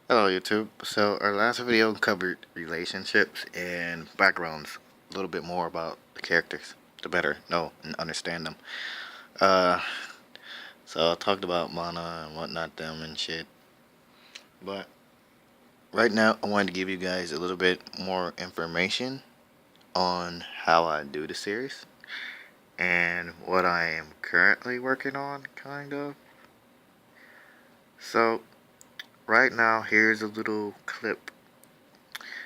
Hello YouTube. So our last video covered relationships and backgrounds, a little bit more about the characters to better know and understand them. Uh, so I talked about Mana and whatnot, them and shit. But right now I wanted to give you guys a little bit more information on how I do the series and what I am currently working on, kind of. So right now here's a little clip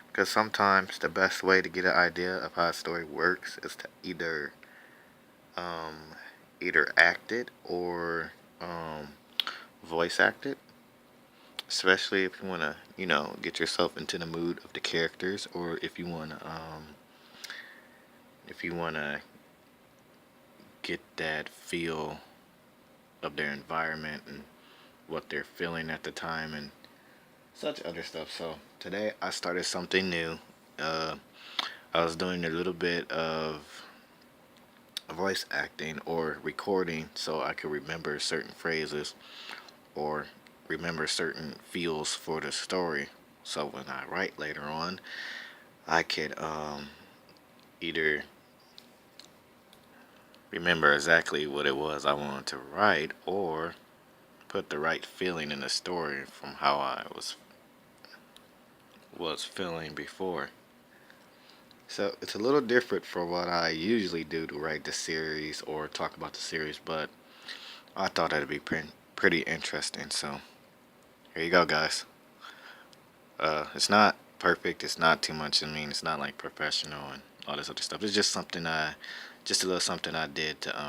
because sometimes the best way to get an idea of how a story works is to um, either act it or voice act it. Especially if you want to, get yourself into the mood of the characters, or if you want to get that feel of their environment and what they're feeling at the time and such other stuff. So today I started something new. Uh, I was doing a little bit of voice acting or recording so I could remember certain phrases or remember certain feels for the story. So when I write later on, I could either remember exactly what it was I wanted to write or put the right feeling in the story from how I was feeling before. So it's a little different from what I usually do to write the series or talk about the series, but I thought it'd be pretty interesting. So here you go, guys. It's not perfect. It's not too much. I mean, it's not like professional and all this other stuff. It's just just a little something I did to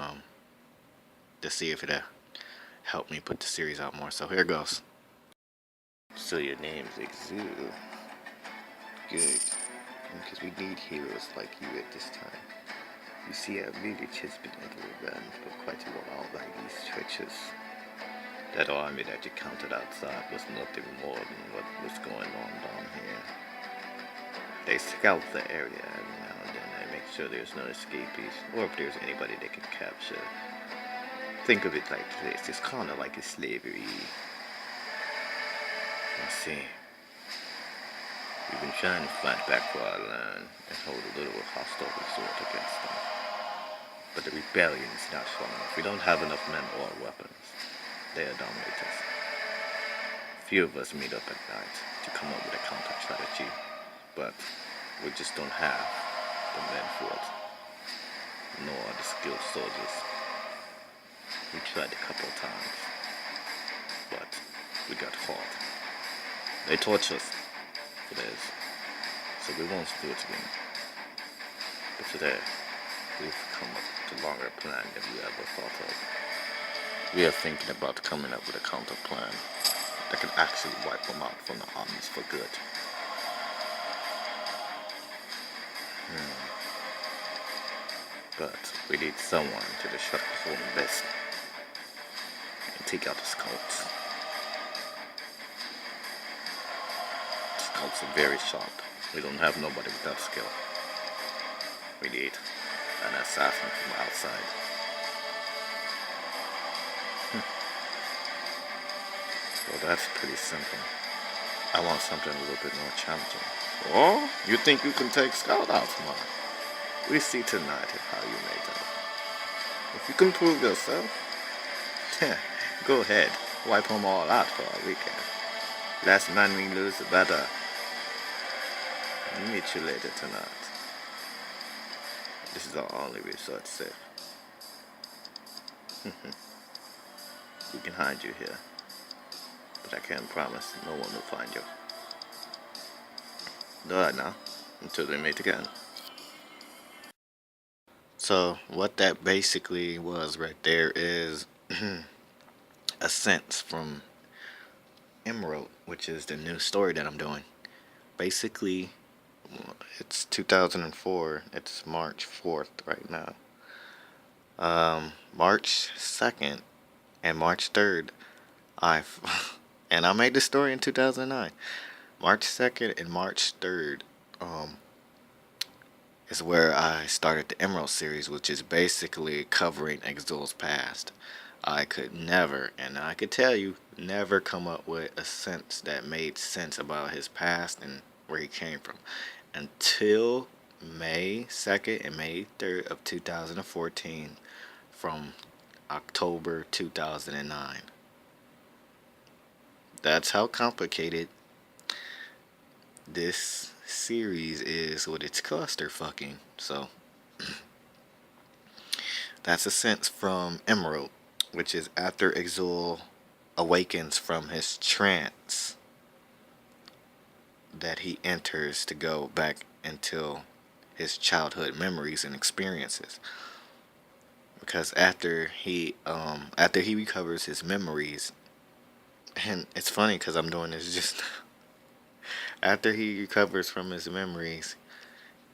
see if it helped me put the series out more. So here goes. So your name's Exu. Good. Because we need heroes like you at this time. You see, our village has been overrun for quite a while by these treacherous. That army that you counted outside was nothing more than what was going on down here. They scout the area every now and then. They make sure there's no escapees, or if there's anybody they can capture. Think of it like this. It's kind of like a slavery. Let's see. We've been trying to fight back for our land and hold a little hostile resort against them. But the rebellion is not strong enough. We don't have enough men or weapons. They are dominators. Few of us meet up at night to come up with a counter strategy, but we just don't have the men for it, nor the skilled soldiers. We tried a couple of times, but we got caught. They torture us for this, so we won't do it again. But today, we've come up with a longer plan than we ever thought of. We are thinking about coming up with a counter plan that can actually wipe them out from the armies for good. But we need someone to disrupt the whole base and take out the scouts. The scouts are very sharp. We don't have nobody with that skill. We need an assassin from outside. Well, that's pretty simple. I want something a little bit more challenging. Oh, you think you can take Scout out, man? We see tonight how you made out. If you can prove yourself, go ahead, wipe them all out for a weekend. Less man we lose, the better. I'll meet you later tonight. This is our only resort safe. We can hide you here, but I can't promise no one will find you. Alright now, until they meet again. So what that basically was right there is a sense from Emerald, which is the new story that I'm doing. Basically, it's 2004. It's March 4th right now. March 2nd and March 3rd, I and I made the story in 2009. March 2nd and March 3rd, is where I started the Emerald series, which is basically covering Exul's past. I could never, and I could tell you, never come up with a sense that made sense about his past and where he came from until May 2nd and May 3rd of 2014 from October 2009. That's how complicated this series is with its cluster fucking. So that's a sense from Emerald, which is after Exul awakens from his trance that he enters to go back into his childhood memories and experiences. Because after he recovers his memories, and it's funny because I'm doing this just after he recovers from his memories,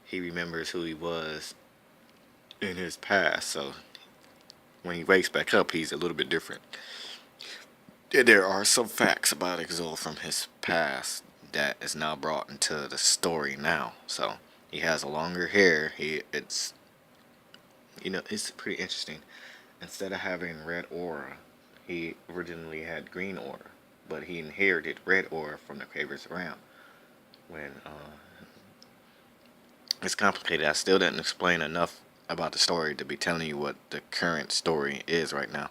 he remembers who he was in his past. So when he wakes back up, he's a little bit different. There are some facts about Exul from his past that is now brought into the story now. So he has a longer hair. It's pretty interesting. Instead of having red aura, he originally had green aura, but he inherited red aura from the previous round. When It's complicated. I still didn't explain enough about the story to be telling you what the current story is right now.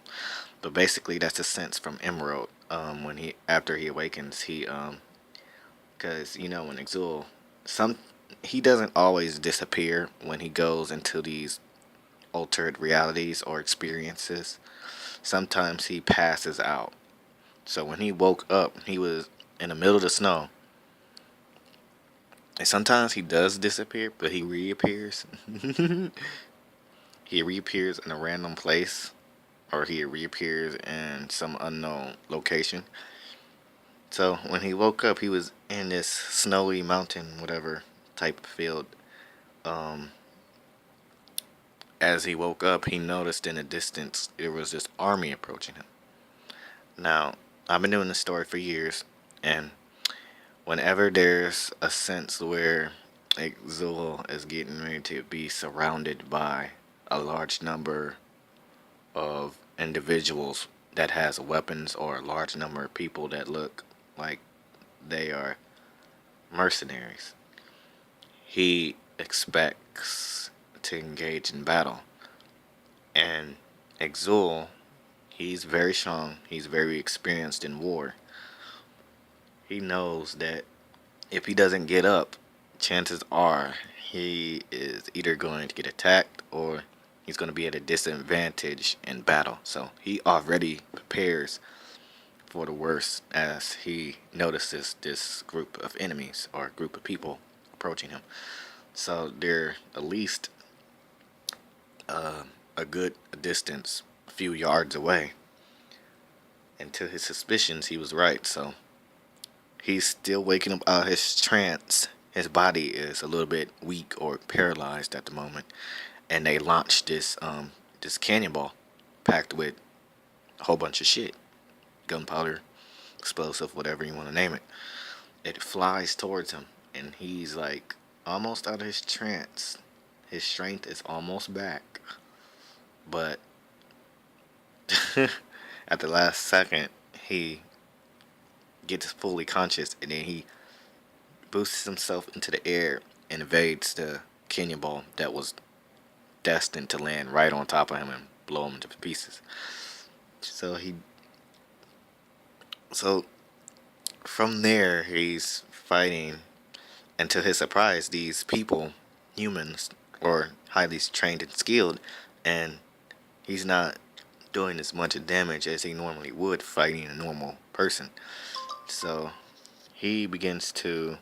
But basically, that's a sense from Emerald. When he after he awakens, because when Exul, some he doesn't always disappear when he goes into these altered realities or experiences. Sometimes he passes out. So when he woke up, he was in the middle of the snow. And sometimes he does disappear, but he reappears. He reappears in a random place, or he reappears in some unknown location. So when he woke up, he was in this snowy mountain, whatever type of field. Um, as he woke up, he noticed in the distance there was this army approaching him. Now, I've been doing this story for years, and whenever there's a sense where Exul is getting ready to be surrounded by a large number of individuals that has weapons or a large number of people that look like they are mercenaries, he expects to engage in battle. And Exul, he's very strong, he's very experienced in war. He knows that if he doesn't get up, chances are he is either going to get attacked or he's going to be at a disadvantage in battle. So he already prepares for the worst as he notices this group of enemies or group of people approaching him. So they're at least a good distance, a few yards away. And to his suspicions, he was right. So he's still waking up out of his trance. His body is a little bit weak or paralyzed at the moment, and they launched this cannonball packed with a whole bunch of shit, gunpowder, explosive, whatever you want to name it. It flies towards him, and he's like almost out of his trance. His strength is almost back, but at the last second, he gets fully conscious, and then he boosts himself into the air and evades the cannonball that was destined to land right on top of him and blow him to pieces. So so from there he's fighting, and to his surprise, these people, humans, are highly trained and skilled, and he's not doing as much damage as he normally would fighting a normal person. So he begins to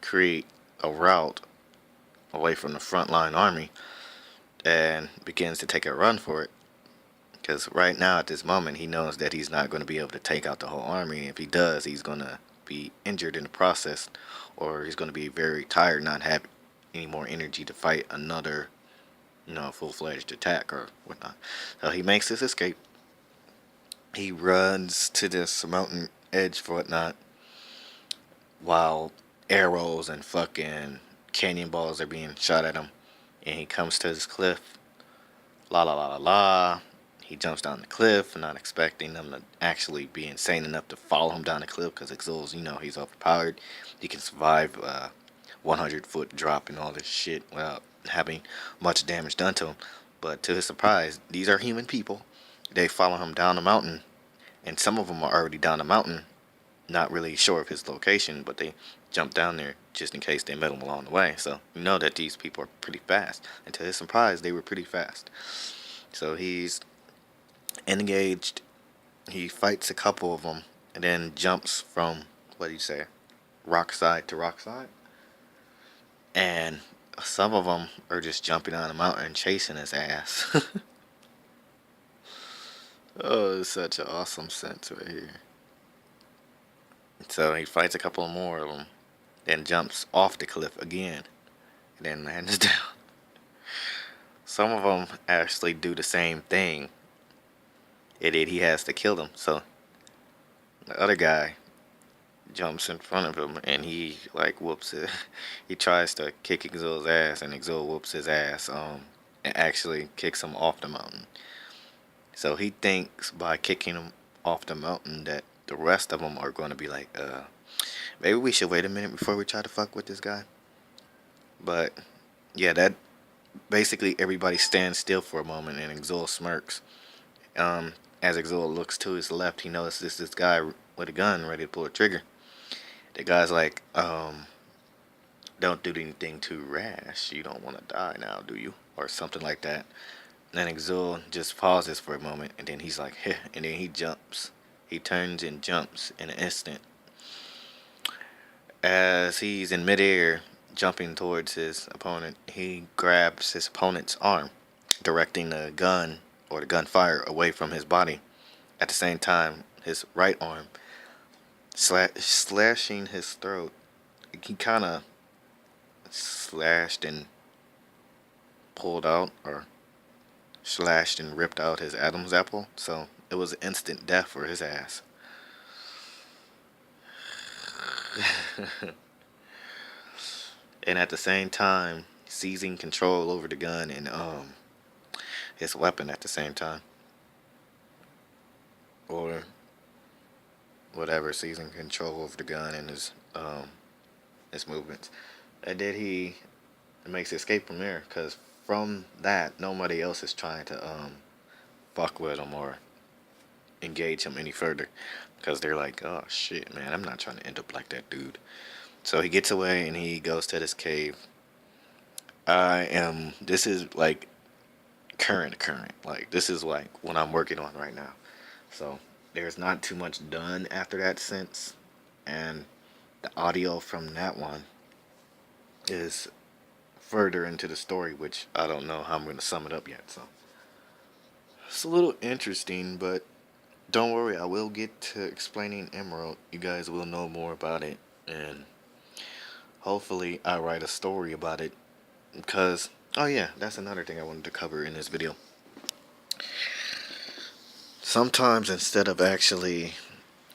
create a route away from the frontline army and begins to take a run for it. Because right now, at this moment, he knows that he's not going to be able to take out the whole army. If he does, he's going to be injured in the process, or he's going to be very tired, not have any more energy to fight another, full-fledged attack or whatnot. So he makes his escape. He runs to this mountain edge for whatnot, while arrows and fucking cannonballs are being shot at him. And he comes to this cliff La la la la la. He jumps down the cliff, not expecting them to actually be insane enough to follow him down the cliff because Exul's, he's overpowered. He can survive 100-foot drop and all this shit without having much damage done to him. But to his surprise, these are human people. They follow him down the mountain, and some of them are already down the mountain, not really sure of his location, but they jump down there just in case they met him along the way. So you know that these people are pretty fast. And to his surprise, they were pretty fast. So he's engaged. He fights a couple of them, and then jumps from, what do you say, rock side to rock side. And some of them are just jumping on the mountain chasing his ass. Oh, it's such an awesome sense right here. So he fights a couple more of them, then jumps off the cliff again, and then lands down. Some of them actually do the same thing. He has to kill them. So the other guy jumps in front of him, and he like whoops it. He tries to kick Exul's ass, and Exul whoops his ass. And actually kicks him off the mountain. So he thinks by kicking him off the mountain that the rest of them are going to be like, maybe we should wait a minute before we try to fuck with this guy. But yeah, that basically everybody stands still for a moment, and Exul smirks. As Exul looks to his left, he notices this guy with a gun ready to pull a trigger. The guy's like, don't do anything too rash. You don't want to die now, do you? Or something like that. And then Exul just pauses for a moment, and then he's like, heh, and then he jumps. He turns and jumps in an instant. As he's in midair, jumping towards his opponent, he grabs his opponent's arm, directing the gun or the gunfire away from his body. At the same time, his right arm slashing his throat. He kind of slashed and pulled out, or slashed and ripped out his Adam's apple. So it was instant death for his ass. And at the same time, seizing control over the gun and his weapon at the same time, or whatever, seizing control over the gun and his movements. And then he makes escape from there, because from that nobody else is trying to fuck with him or engage him any further, because they're like, oh shit, man, I'm not trying to end up like that dude. So he gets away and he goes to this cave. This is like current. Like, this is like what I'm working on right now. So there's not too much done after that sense. And the audio from that one is further into the story, which I don't know how I'm going to sum it up yet. So it's a little interesting, but don't worry, I will get to explaining Emerald. You guys will know more about it, and hopefully I write a story about it, because, oh yeah, that's another thing I wanted to cover in this video. Sometimes instead of actually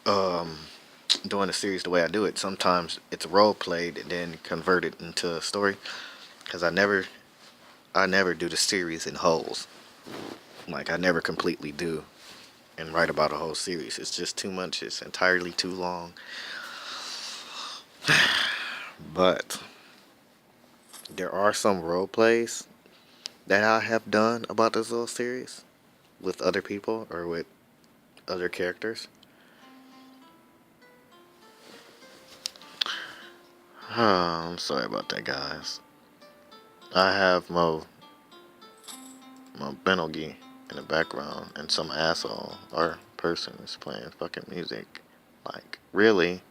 doing a series the way I do it, sometimes it's role played and then converted into a story, because I never do the series in wholes. Like, I never completely do and write about a whole series. It's just too much. It's entirely too long. But there are some role plays that I have done about this little series with other people or with other characters. I'm sorry about that, guys. I have my Benogi in the background, and some asshole or person is playing fucking music. Like, really?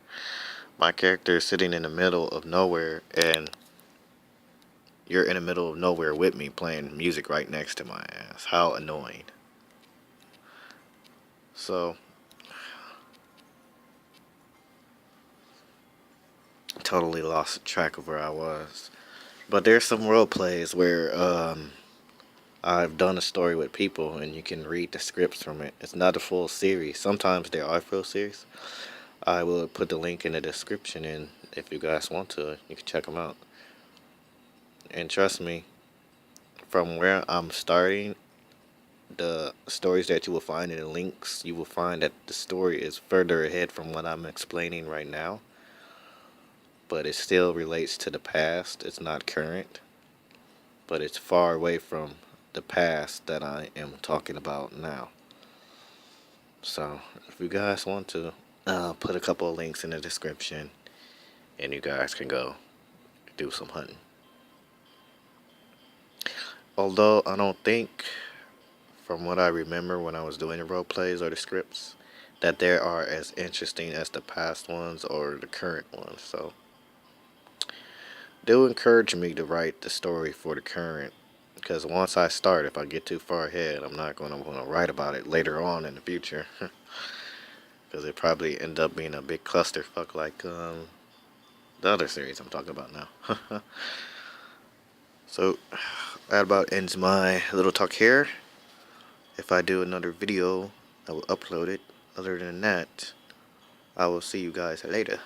My character is sitting in the middle of nowhere, and you're in the middle of nowhere with me playing music right next to my ass. How annoying. So, totally lost track of where I was. But there's some role plays where I've done a story with people, and you can read the scripts from it. It's not a full series. Sometimes there are full series. I will put the link in the description, and if you guys want to, you can check them out. And trust me, from where I'm starting, the stories that you will find in the links, you will find that the story is further ahead from what I'm explaining right now, but it still relates to the past. It's not current, but it's far away from the past that I am talking about now. So, if you guys want to, I'll put a couple of links in the description, and you guys can go do some hunting. Although I don't think, from what I remember when I was doing the role plays or the scripts, that they are as interesting as the past ones or the current ones. So they'll encourage me to write the story for the current. Because once I start, if I get too far ahead, I'm not going to want to write about it later on in the future. Because it probably end up being a big clusterfuck like the other series I'm talking about now. So that about ends my little talk here. If I do another video, I will upload it. Other than that, I will see you guys later.